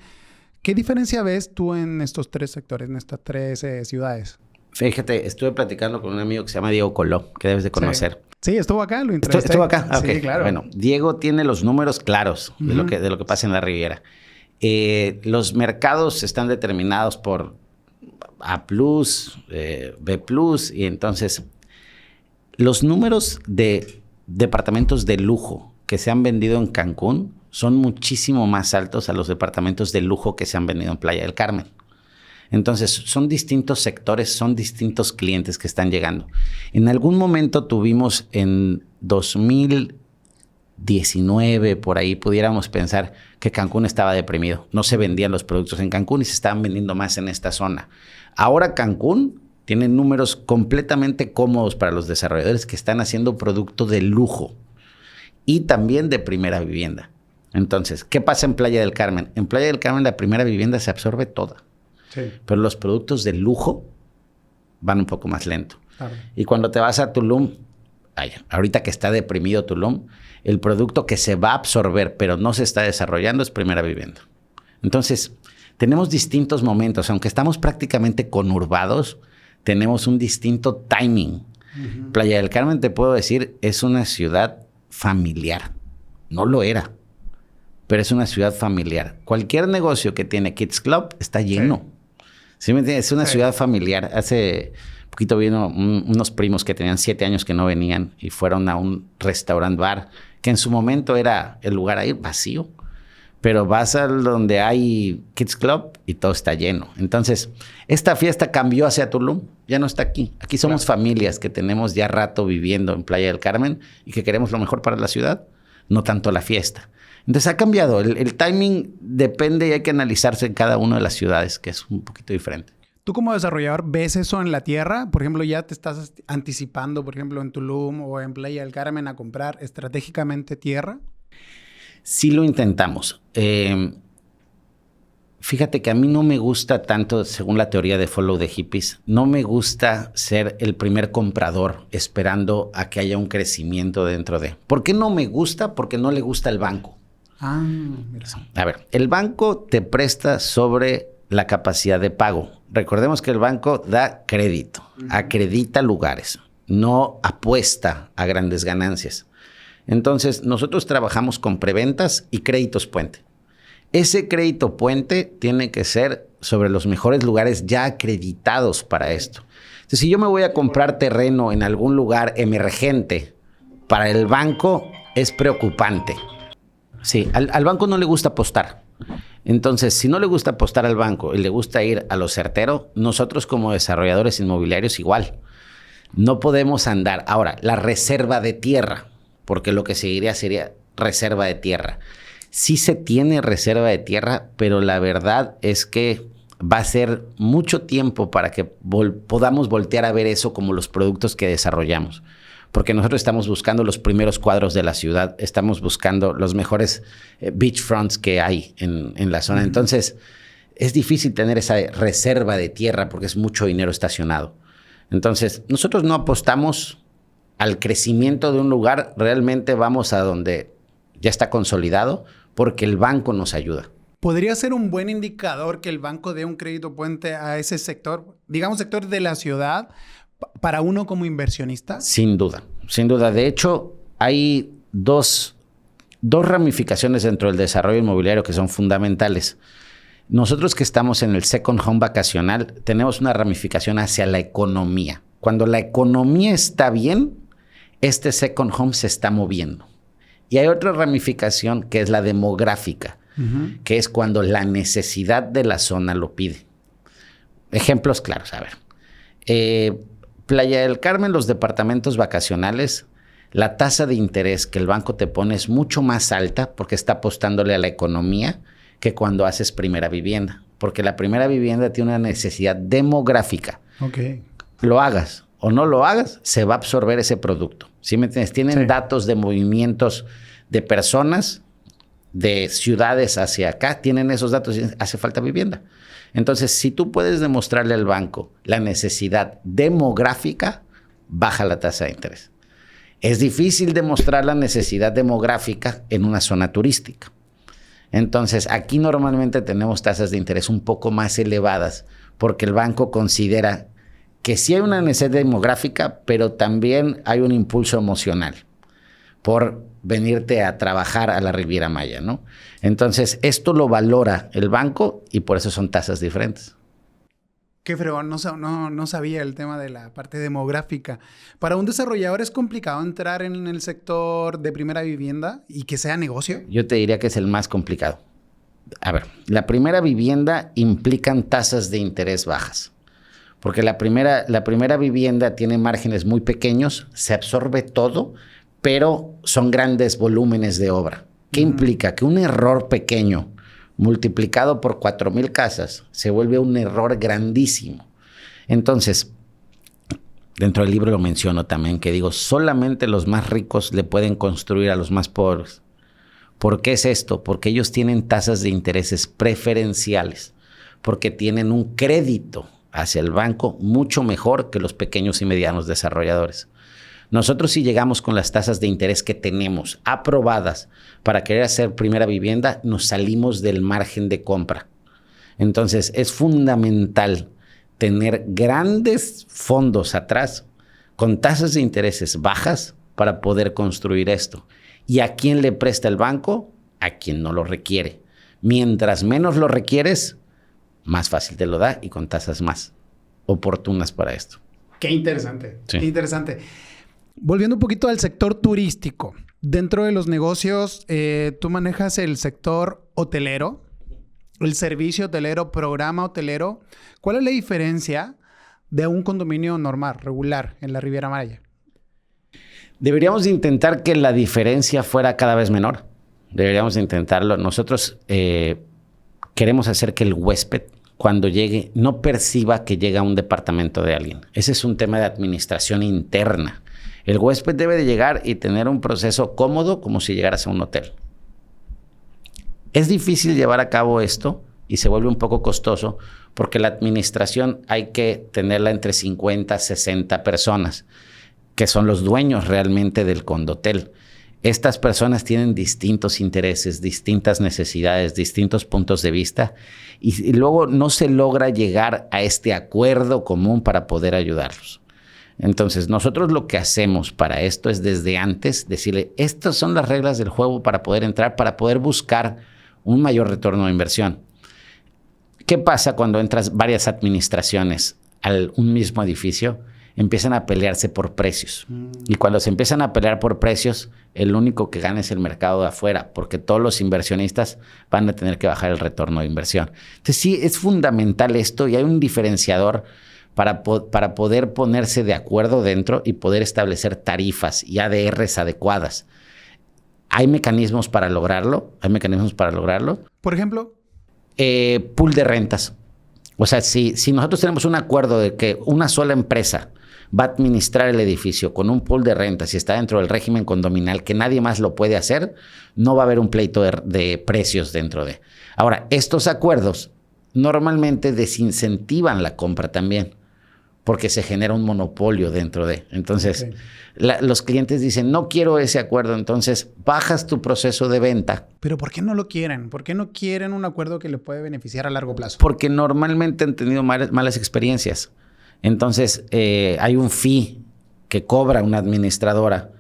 S1: ¿Qué diferencia ves tú en estos tres sectores, en estas tres ciudades?
S2: Fíjate, estuve platicando con un amigo que se llama Diego Coló, que debes de conocer.
S1: Sí, estuvo acá, lo entrevisté.
S2: ¿Estuvo acá?
S1: Sí,
S2: okay.
S1: Claro.
S2: Bueno, Diego tiene los números claros de lo que pasa en la Riviera. Los mercados están determinados por A+, B+, y entonces los números de departamentos de lujo que se han vendido en Cancún son muchísimo más altos a los departamentos de lujo que se han vendido en Playa del Carmen. Entonces, son distintos sectores, son distintos clientes que están llegando. En algún momento tuvimos en 2019, por ahí pudiéramos pensar que Cancún estaba deprimido. No se vendían los productos en Cancún y se estaban vendiendo más en esta zona. Ahora Cancún tiene números completamente cómodos para los desarrolladores que están haciendo producto de lujo y también de primera vivienda. Entonces, ¿qué pasa en Playa del Carmen? En Playa del Carmen la primera vivienda se absorbe toda. Sí. Pero los productos de lujo van un poco más lento. Claro. Y cuando te vas a Tulum, ahorita que está deprimido Tulum, el producto que se va a absorber pero no se está desarrollando es primera vivienda. Entonces, tenemos distintos momentos. Aunque estamos prácticamente conurbados, tenemos un distinto timing. Playa del Carmen, te puedo decir, es una ciudad familiar. No lo era, pero es una ciudad familiar. Cualquier negocio que tiene Kids Club está lleno. ¿Sí me entiendes? Es una ciudad familiar. Hace poquito vino unos primos que tenían 7 años que no venían y fueron a un restaurant bar que en su momento era el lugar ahí vacío. Pero vas a donde hay Kids Club y todo está lleno. Entonces, esta fiesta cambió hacia Tulum. Ya no está aquí. Aquí somos familias que tenemos ya rato viviendo en Playa del Carmen y que queremos lo mejor para la ciudad, no tanto la fiesta. Entonces, ha cambiado. El timing depende y hay que analizarse en cada una de las ciudades, que es un poquito diferente.
S1: ¿Tú como desarrollador ves eso en la tierra? Por ejemplo, ¿ya te estás anticipando, por ejemplo, en Tulum o en Playa del Carmen a comprar estratégicamente tierra?
S2: Sí lo intentamos. Fíjate que a mí no me gusta tanto, según la teoría de Follow the Hippies, no me gusta ser el primer comprador esperando a que haya un crecimiento dentro de. ¿Por qué no me gusta? Porque no le gusta el banco.
S1: Mira.
S2: A ver, el banco te presta sobre la capacidad de pago. Recordemos que el banco da crédito, acredita lugares, no apuesta a grandes ganancias. Entonces, nosotros trabajamos con preventas y créditos puente. Ese crédito puente tiene que ser sobre los mejores lugares ya acreditados para esto. Entonces, si yo me voy a comprar terreno en algún lugar emergente, para el banco es preocupante. Sí, al banco no le gusta apostar. Entonces, si no le gusta apostar al banco y le gusta ir a lo certero, nosotros como desarrolladores inmobiliarios igual. No podemos andar. Ahora, la reserva de tierra, porque lo que seguiría sería reserva de tierra. Sí se tiene reserva de tierra, pero la verdad es que va a ser mucho tiempo para que podamos voltear a ver eso como los productos que desarrollamos. Porque nosotros estamos buscando los primeros cuadros de la ciudad, estamos buscando los mejores beachfronts que hay en la zona. Entonces, es difícil tener esa reserva de tierra porque es mucho dinero estacionado. Entonces, nosotros no apostamos al crecimiento de un lugar, realmente vamos a donde ya está consolidado, porque el banco nos ayuda.
S1: ¿Podría ser un buen indicador que el banco dé un crédito puente a ese sector, digamos sector de la ciudad, para uno como inversionista?
S2: Sin duda, sin duda. De hecho, hay dos ramificaciones dentro del desarrollo inmobiliario que son fundamentales. Nosotros que estamos en el second home vacacional, tenemos una ramificación hacia la economía. Cuando la economía está bien, este second home se está moviendo. Y hay otra ramificación que es la demográfica, que es cuando la necesidad de la zona lo pide. Ejemplos claros, a ver. Playa del Carmen, los departamentos vacacionales, la tasa de interés que el banco te pone es mucho más alta porque está apostándole a la economía que cuando haces primera vivienda. Porque la primera vivienda tiene una necesidad demográfica.
S1: Okay.
S2: Lo hagas o no lo hagas, se va a absorber ese producto. ¿Sí me entiendes? Tienen datos de movimientos de personas, de ciudades hacia acá, tienen esos datos y hace falta vivienda. Entonces, si tú puedes demostrarle al banco la necesidad demográfica, baja la tasa de interés. Es difícil demostrar la necesidad demográfica en una zona turística. Entonces, aquí normalmente tenemos tasas de interés un poco más elevadas porque el banco considera que sí hay una necesidad demográfica, pero también hay un impulso emocional por venirte a trabajar a la Riviera Maya, ¿no? Entonces, esto lo valora el banco y por eso son tasas diferentes.
S1: Qué fregón, no sabía el tema de la parte demográfica. Para un desarrollador es complicado entrar en el sector de primera vivienda y que sea negocio.
S2: Yo te diría que es el más complicado. A ver, la primera vivienda implican tasas de interés bajas. Porque la primera vivienda tiene márgenes muy pequeños, se absorbe todo, pero son grandes volúmenes de obra. ¿Qué implica? Que un error pequeño multiplicado por 4,000 casas se vuelve un error grandísimo. Entonces, dentro del libro lo menciono también, que digo, solamente los más ricos le pueden construir a los más pobres. ¿Por qué es esto? Porque ellos tienen tasas de intereses preferenciales, porque tienen un crédito hacia el banco mucho mejor que los pequeños y medianos desarrolladores. Nosotros si llegamos con las tasas de interés que tenemos aprobadas para querer hacer primera vivienda, nos salimos del margen de compra. Entonces es fundamental tener grandes fondos atrás con tasas de intereses bajas para poder construir esto. ¿Y a quién le presta el banco? A quien no lo requiere. Mientras menos lo requieres, más fácil te lo da y con tasas más oportunas para esto.
S1: Qué interesante,
S2: sí.
S1: Qué interesante. Volviendo un poquito al sector turístico. Dentro de los negocios, tú manejas el sector hotelero, el servicio hotelero, programa hotelero. ¿Cuál es la diferencia de un condominio normal, regular, en la Riviera Maya?
S2: Deberíamos de intentar que la diferencia fuera cada vez menor. Deberíamos de intentarlo. Nosotros queremos hacer que el huésped, cuando llegue, no perciba que llega a un departamento de alguien. Ese es un tema de administración interna. El huésped debe de llegar y tener un proceso cómodo como si llegaras a un hotel. Es difícil llevar a cabo esto y se vuelve un poco costoso porque la administración hay que tenerla entre 50 a 60 personas, que son los dueños realmente del condotel. Estas personas tienen distintos intereses, distintas necesidades, distintos puntos de vista y luego no se logra llegar a este acuerdo común para poder ayudarlos. Entonces, nosotros lo que hacemos para esto es desde antes decirle, estas son las reglas del juego para poder entrar, para poder buscar un mayor retorno de inversión. ¿Qué pasa cuando entras varias administraciones a un mismo edificio? Empiezan a pelearse por precios. Y cuando se empiezan a pelear por precios, el único que gana es el mercado de afuera, porque todos los inversionistas van a tener que bajar el retorno de inversión. Entonces sí, es fundamental esto y hay un diferenciador para poder ponerse de acuerdo dentro y poder establecer tarifas y ADRs adecuadas. ¿Hay mecanismos para lograrlo?
S1: Por ejemplo,
S2: pool de rentas. O sea, si nosotros tenemos un acuerdo de que una sola empresa va a administrar el edificio con un pool de rentas y está dentro del régimen condominal que nadie más lo puede hacer, no va a haber un pleito de precios dentro de. Ahora, estos acuerdos normalmente desincentivan la compra también, porque se genera un monopolio dentro de. Entonces, los clientes dicen, no quiero ese acuerdo, entonces bajas tu proceso de venta.
S1: ¿Pero por qué no lo quieren? ¿Por qué no quieren un acuerdo que le puede beneficiar a largo plazo?
S2: Porque normalmente han tenido malas experiencias. Entonces, hay un fee que cobra una administradora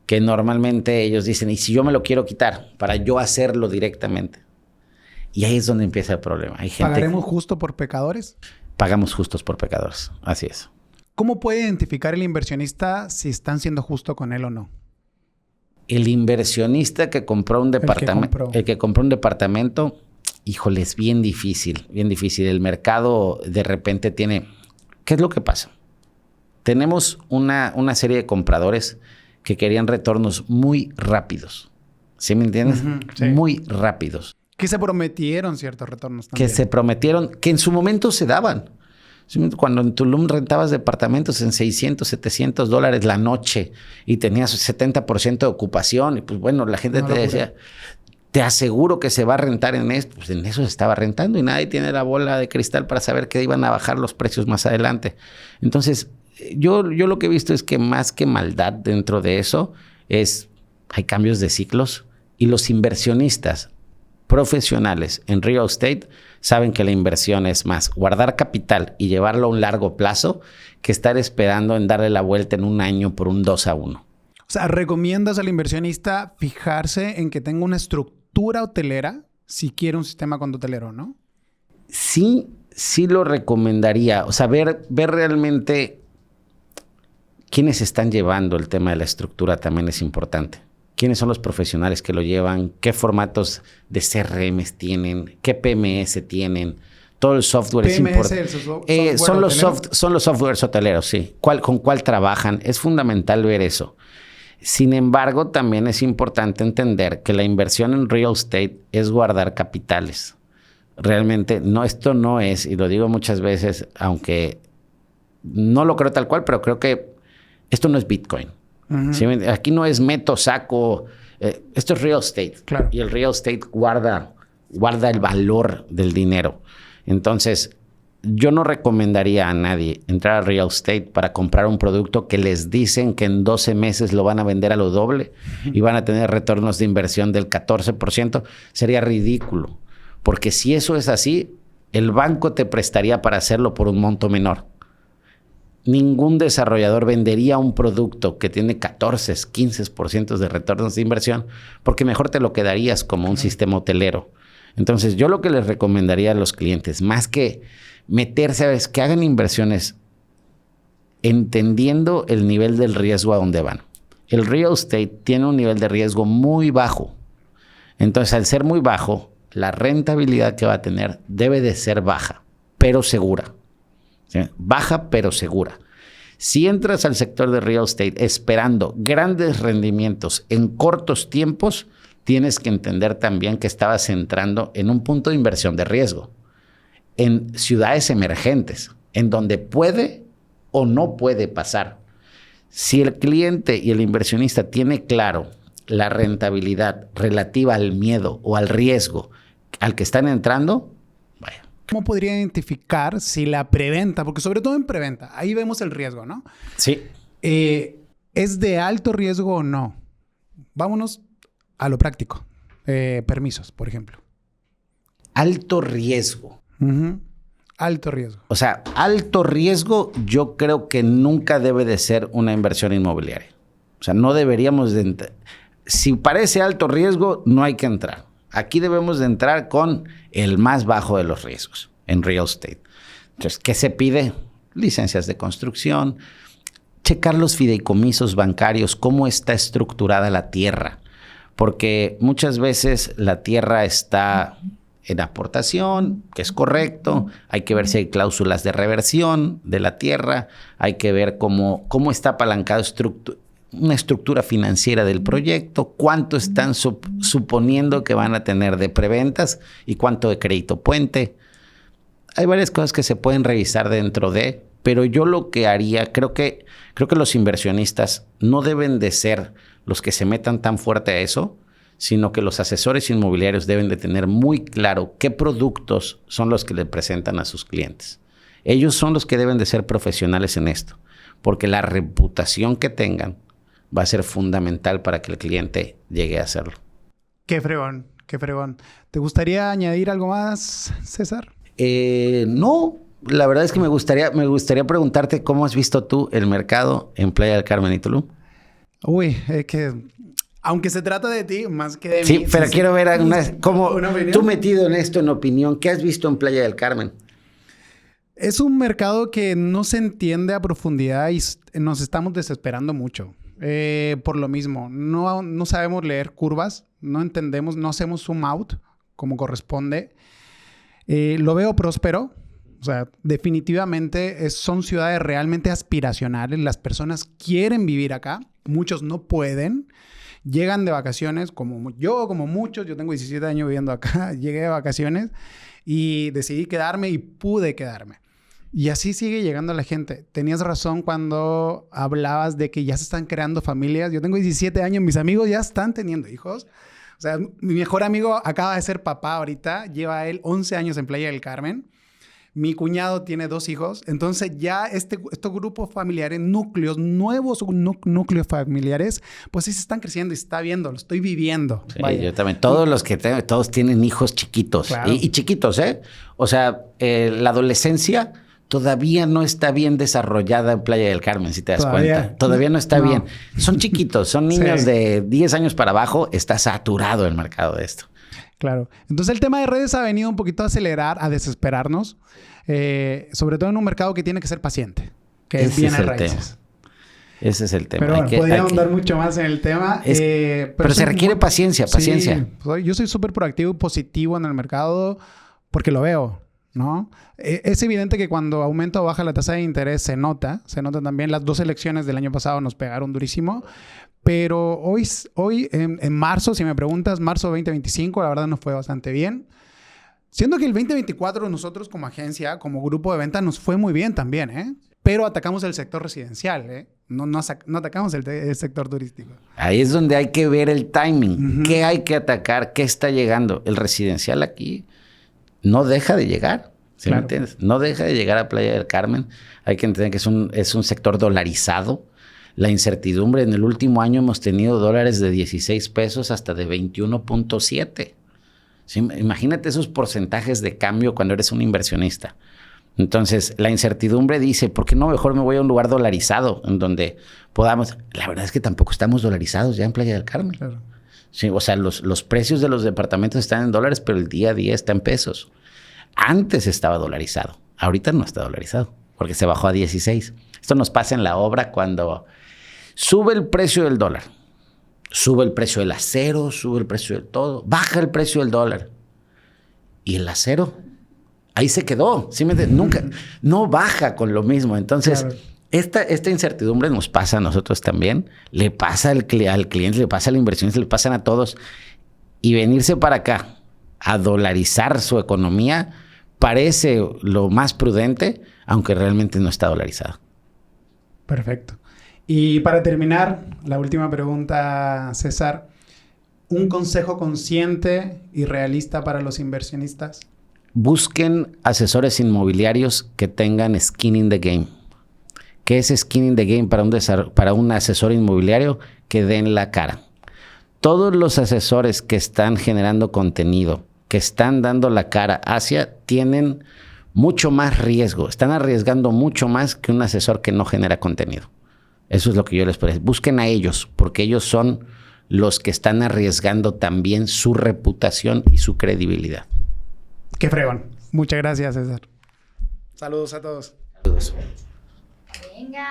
S2: que normalmente ellos dicen, ¿y si yo me lo quiero quitar para yo hacerlo directamente? Y ahí es donde empieza el problema. Hay gente.
S1: ¿Pagaremos justo por pecadores?
S2: Pagamos justos por pecadores, así es.
S1: ¿Cómo puede identificar el inversionista si están siendo justo con él o no?
S2: El inversionista que compró un departamento, el que compró un departamento, híjole, es bien difícil, bien difícil. El mercado de repente tiene. ¿Qué es lo que pasa? Tenemos una serie de compradores que querían retornos muy rápidos. ¿Sí me entiendes?
S1: Sí.
S2: Muy rápidos.
S1: Que se prometieron ciertos retornos también.
S2: Que se prometieron, que en su momento se daban. Cuando en Tulum rentabas departamentos en $600, $700 la noche y tenías 70% de ocupación, y pues bueno, la gente te decía, te aseguro que se va a rentar en esto. Pues en eso se estaba rentando y nadie tiene la bola de cristal para saber que iban a bajar los precios más adelante. Entonces, yo lo que he visto es que más que maldad dentro de eso, hay cambios de ciclos y los inversionistas profesionales en real estate saben que la inversión es más guardar capital y llevarlo a un largo plazo que estar esperando en darle la vuelta en un año por un 2-1.
S1: O sea, ¿recomiendas al inversionista fijarse en que tenga una estructura hotelera si quiere un sistema condotelero, no?
S2: Sí lo recomendaría. O sea, ver realmente quiénes están llevando el tema de la estructura también es importante. ¿Quiénes son los profesionales que lo llevan? ¿Qué formatos de CRMs tienen? ¿Qué PMS tienen? Todo el software es importante. Son los softwares hoteleros, sí. ¿Con cuál trabajan? Es fundamental ver eso. Sin embargo, también es importante entender que la inversión en real estate es guardar capitales. Realmente, esto no es, y lo digo muchas veces, aunque no lo creo tal cual, pero creo que esto no es Bitcoin. Uh-huh. ¿Sí? Aquí no es meto, saco. Esto es real estate.
S1: Claro.
S2: Y el real estate guarda el valor del dinero. Entonces, yo no recomendaría a nadie entrar a real estate para comprar un producto que les dicen que en 12 meses lo van a vender a lo doble y van a tener retornos de inversión del 14%. Sería ridículo. Porque si eso es así, el banco te prestaría para hacerlo por un monto menor. Ningún desarrollador vendería un producto que tiene 14, 15% de retornos de inversión porque mejor te lo quedarías como un sistema hotelero. Entonces, yo lo que les recomendaría a los clientes, más que meterse, es que hagan inversiones entendiendo el nivel del riesgo a donde van. El real estate tiene un nivel de riesgo muy bajo. Entonces, al ser muy bajo, la rentabilidad que va a tener debe de ser baja, pero segura. ¿Sí? Baja pero segura. Si entras al sector de real estate esperando grandes rendimientos en cortos tiempos, tienes que entender también que estabas entrando en un punto de inversión de riesgo, en ciudades emergentes, en donde puede o no puede pasar. Si el cliente y el inversionista tiene claro la rentabilidad relativa al miedo o al riesgo al que están entrando,
S1: ¿Cómo podría identificar si la preventa, porque sobre todo en preventa, ahí vemos el riesgo, ¿no?
S2: Sí.
S1: ¿Es de alto riesgo o no? Vámonos a lo práctico. Permisos, por ejemplo.
S2: Alto riesgo.
S1: Alto riesgo.
S2: O sea, alto riesgo yo creo que nunca debe de ser una inversión inmobiliaria. O sea, no deberíamos de entrar. Si parece alto riesgo, no hay que entrar. Aquí debemos de entrar con el más bajo de los riesgos en real estate. Entonces, ¿qué se pide? Licencias de construcción, checar los fideicomisos bancarios, cómo está estructurada la tierra. Porque muchas veces la tierra está en aportación, que es correcto. Hay que ver si hay cláusulas de reversión de la tierra. Hay que ver cómo está apalancado una estructura financiera del proyecto, cuánto están suponiendo que van a tener de preventas y cuánto de crédito puente. Hay varias cosas que se pueden revisar dentro de, pero yo lo que haría, creo que los inversionistas no deben de ser los que se metan tan fuerte a eso, sino que los asesores inmobiliarios deben de tener muy claro qué productos son los que le presentan a sus clientes. Ellos son los que deben de ser profesionales en esto, porque la reputación que tengan va a ser fundamental para que el cliente llegue a hacerlo.
S1: Qué fregón, qué fregón. ¿Te gustaría añadir algo más, César?
S2: No, la verdad es que me gustaría preguntarte cómo has visto tú el mercado en Playa del Carmen y Tulum.
S1: Uy, es que aunque se trata de ti, más que de mí.
S2: Sí, pero quiero ver cómo
S1: ¿una
S2: tú metido en esto, en opinión, ¿qué has visto en Playa del Carmen?
S1: Es un mercado que no se entiende a profundidad y nos estamos desesperando mucho. Por lo mismo, no sabemos leer curvas, no entendemos, no hacemos zoom out como corresponde. Lo veo próspero. O sea, definitivamente son ciudades realmente aspiracionales. Las personas quieren vivir acá. Muchos no pueden. Llegan de vacaciones, como muchos. Yo tengo 17 años viviendo acá. Llegué de vacaciones y decidí quedarme y pude quedarme. Y así sigue llegando la gente. Tenías razón cuando hablabas de que ya se están creando familias. Yo tengo 17 años. Mis amigos ya están teniendo hijos. O sea, mi mejor amigo acaba de ser papá ahorita. Lleva él 11 años en Playa del Carmen. Mi cuñado tiene 2 hijos. Entonces ya estos grupos familiares, nuevos núcleos familiares, pues sí se están creciendo y se está viendo, lo estoy viviendo.
S2: Sí, yo también. Todos tienen hijos chiquitos. Claro. Y chiquitos, ¿eh? O sea, la adolescencia todavía no está bien desarrollada en Playa del Carmen, si te das cuenta. Todavía no está bien. Son chiquitos, son niños de 10 años para abajo. Está saturado el mercado de esto.
S1: Claro. Entonces el tema de redes ha venido un poquito a acelerar, a desesperarnos. Sobre todo en un mercado que tiene que ser paciente. Que es bien a raíces.
S2: Ese es el tema.
S1: Pero bueno, podríamos dar mucho más en el tema.
S2: Pero se requiere paciencia.
S1: Sí, yo soy súper proactivo y positivo en el mercado porque lo veo, ¿no? Es evidente que cuando aumenta o baja la tasa de interés se nota también. Las 2 elecciones del año pasado nos pegaron durísimo. Pero hoy en marzo, si me preguntas, marzo 2025, la verdad nos fue bastante bien. Siendo que el 2024 nosotros como agencia, como grupo de venta, nos fue muy bien también, ¿eh? Pero atacamos el sector residencial, ¿eh? No atacamos el sector turístico.
S2: Ahí es donde hay que ver el timing. ¿Qué hay que atacar? ¿Qué está llegando? El residencial aquí no deja de llegar. ¿Sí me entiendes? No deja de llegar a Playa del Carmen. Hay que entender que es un sector dolarizado. La incertidumbre, en el último año hemos tenido dólares de 16 pesos hasta de 21.7. ¿Sí? Imagínate esos porcentajes de cambio cuando eres un inversionista. Entonces, la incertidumbre dice, ¿por qué no mejor me voy a un lugar dolarizado en donde podamos? La verdad es que tampoco estamos dolarizados ya en Playa del Carmen. Claro. Sí, o sea, los precios de los departamentos están en dólares, pero el día a día está en pesos. Antes estaba dolarizado. Ahorita no está dolarizado porque se bajó a 16. Esto nos pasa en la obra cuando sube el precio del dólar, sube el precio del acero, sube el precio de todo, baja el precio del dólar. Y el acero, ahí se quedó. ¿Sí me entiendes? Nunca, no baja con lo mismo. Entonces, claro, esta incertidumbre nos pasa a nosotros también. Le pasa al cliente, le pasa al inversionista, le pasan a todos. Y venirse para acá a dolarizar su economía parece lo más prudente, aunque realmente no está dolarizado.
S1: Perfecto. Y para terminar, la última pregunta, César. ¿Un consejo consciente y realista para los inversionistas?
S2: busquen asesores inmobiliarios que tengan skin in the game. ¿Qué es skin in the game para un asesor inmobiliario? Que den la cara. Todos los asesores que están generando contenido, que están dando la cara tienen mucho más riesgo. Están arriesgando mucho más que un asesor que no genera contenido. Eso es lo que yo les puedo decir. Busquen a ellos, porque ellos son los que están arriesgando también su reputación y su credibilidad.
S1: Qué fregón. Muchas gracias, César. Saludos a todos.
S2: Saludos.
S3: Venga.